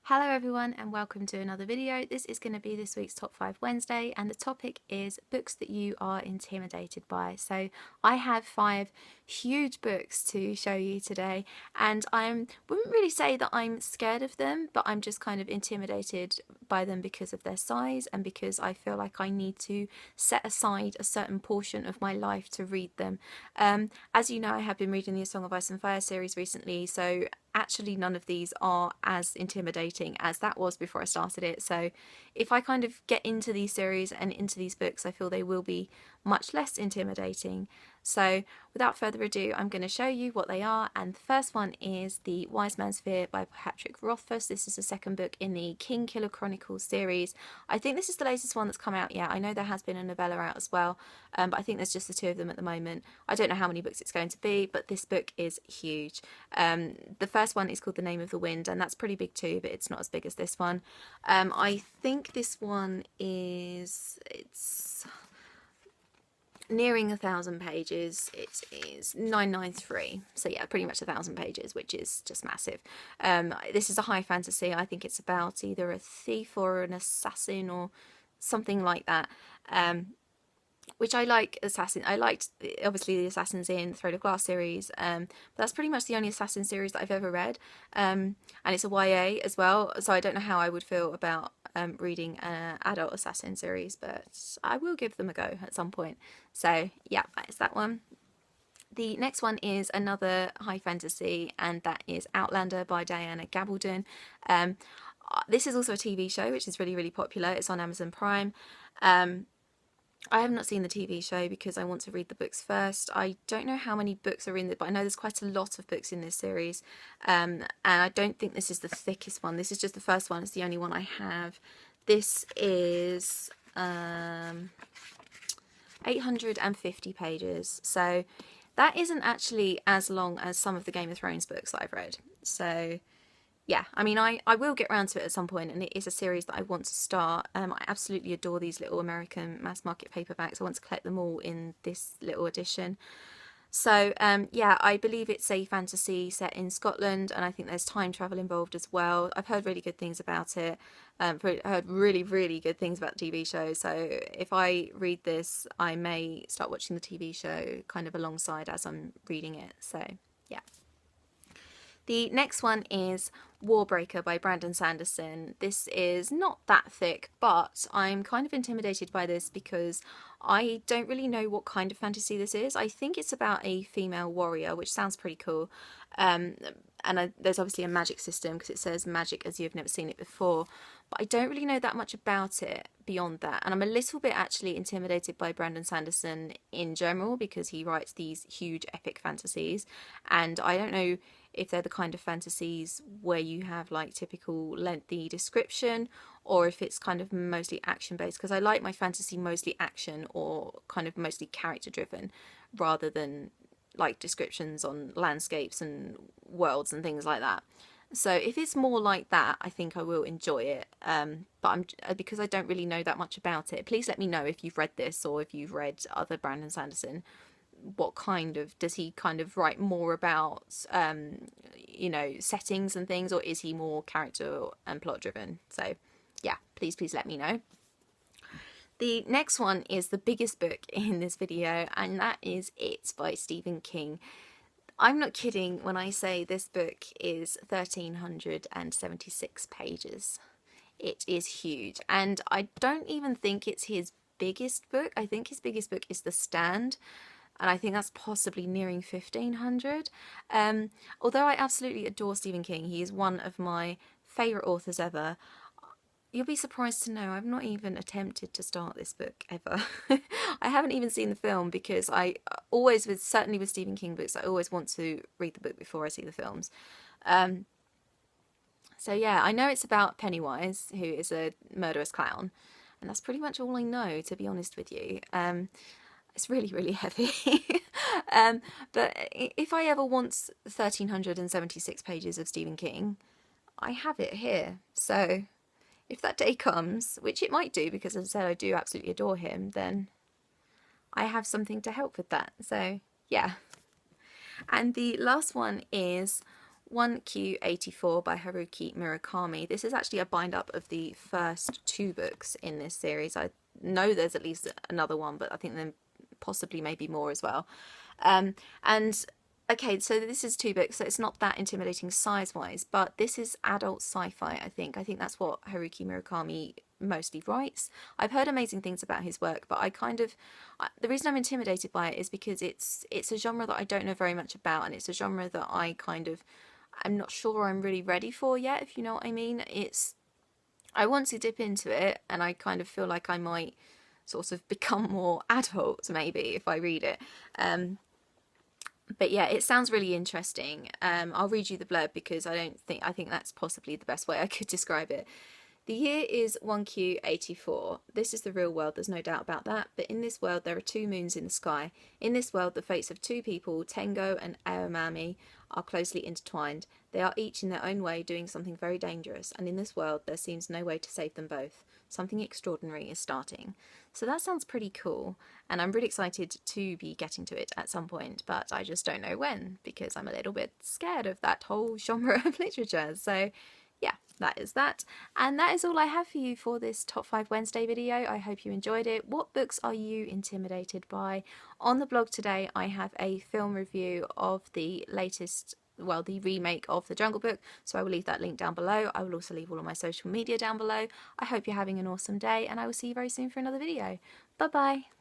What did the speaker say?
Hello everyone and welcome to another video. This is going to be this week's Top 5 Wednesday and the topic is books that you are intimidated by. So I have 5 huge books to show you today and wouldn't really say that I'm scared of them, but I'm just kind of intimidated by them because of their size and because I feel like I need to set aside a certain portion of my life to read them. As you know, I have been reading the A Song of Ice and Fire series recently, so actually none of these are as intimidating as that was before I started it. So if I kind of get into these series and into these books, I feel they will be much less intimidating. So without further ado, I'm going to show you what they are, and the first one is The Wise Man's Fear by Patrick Rothfuss. This is the second book in the Kingkiller Chronicles series. I think this is the latest one that's come out yet. I know there has been a novella out as well, but I think there's just the 2 of them at the moment. I don't know how many books it's going to be, but this book is huge. The first one is called The Name of the Wind, and that's pretty big too, but it's not as big as this one. I think this one it's nearing 1,000 pages. It is 993, so yeah, pretty much 1,000 pages, which is just massive. This is a high fantasy. I think it's about either a thief or an assassin or something like that. Which I like. I liked obviously the Assassins in Throne of Glass series, but that's pretty much the only Assassin series that I've ever read, and it's a YA as well, so I don't know how I would feel about reading an adult Assassin series, but I will give them a go at some point. So yeah, that is that one. The next one is another high fantasy, and that is Outlander by Diana Gabaldon. This is also a TV show which is really popular. It's on Amazon Prime. I have not seen the TV show because I want to read the books first. I don't know how many books are in it, but I know there's quite a lot of books in this series. And I don't think this is the thickest one. This is just the first one. It's the only one I have. This is 850 pages. So that isn't actually as long as some of the Game of Thrones books that I've read. So yeah, I mean, I will get around to it at some point, and it is a series that I want to start. I absolutely adore these little American mass market paperbacks. I want to collect them all in this little edition. So yeah, I believe it's a fantasy set in Scotland, and I think there's time travel involved as well. I've heard really good things about it. Heard really good things about the TV show. So if I read this, I may start watching the TV show kind of alongside as I'm reading it. So yeah. The next one is Warbreaker by Brandon Sanderson. This is not that thick, but I'm kind of intimidated by this because I don't really know what kind of fantasy this is. I think it's about a female warrior, which sounds pretty cool. There's obviously a magic system because it says magic as you've never seen it before. But I don't really know that much about it beyond that. And I'm a little bit actually intimidated by Brandon Sanderson in general because he writes these huge epic fantasies. And I don't know if they're the kind of fantasies where you have like typical lengthy description or if it's kind of mostly action based, because I like my fantasy mostly action or kind of mostly character driven rather than like descriptions on landscapes and worlds and things like that. So if it's more like that, I think I will enjoy it. But because I don't really know that much about it, please let me know if you've read this or if you've read other Brandon Sanderson. What kind of, does he kind of write more about settings and things, or is he more character and plot driven? So yeah, please let me know. The next one is the biggest book in this video, and that is It by Stephen King. I'm not kidding when I say this book is 1,376 pages. It is huge, and I don't even think it's his biggest book. I think his biggest book is The Stand, and I think that's possibly nearing 1,500. Although I absolutely adore Stephen King, he is one of my favourite authors ever. You'll be surprised to know I've not even attempted to start this book ever. I haven't even seen the film because I always, certainly with Stephen King books, I always want to read the book before I see the films. So yeah, I know it's about Pennywise, who is a murderous clown, and that's pretty much all I know, to be honest with you. It's really heavy. But if I ever want 1,376 pages of Stephen King, I have it here. So if that day comes, which it might do because as I said I do absolutely adore him, then I have something to help with that. So yeah. And the last one is 1Q84 by Haruki Murakami. This is actually a bind up of the first 2 books in this series. I know there's at least another one, but I think there possibly maybe more as well. And okay, so this is 2 books, so it's not that intimidating size-wise, but this is adult sci-fi, I think. I think that's what Haruki Murakami mostly writes. I've heard amazing things about his work, but the reason I'm intimidated by it is because it's a genre that I don't know very much about, and it's a genre that I'm not sure I'm really ready for yet, if you know what I mean. I want to dip into it, and I kind of feel like I might sort of become more adult maybe if I read it. But yeah, it sounds really interesting. I'll read you the blurb because I think that's possibly the best way I could describe it. The year is 1Q84. This is the real world, there's no doubt about that, but in this world there are 2 moons in the sky. In this world, the fates of 2 people, Tengo and Aomami, are closely intertwined. They are each in their own way doing something very dangerous, and in this world there seems no way to save them both. Something extraordinary is starting. So that sounds pretty cool, and I'm really excited to be getting to it at some point, but I just don't know when, because I'm a little bit scared of that whole genre of literature. So yeah, that is that. And that is all I have for you for this Top 5 Wednesday video. I hope you enjoyed it. What books are you intimidated by? On the blog today, I have a film review of the the remake of The Jungle Book, so I will leave that link down below. I will also leave all of my social media down below. I hope you're having an awesome day, and I will see you very soon for another video. Bye bye.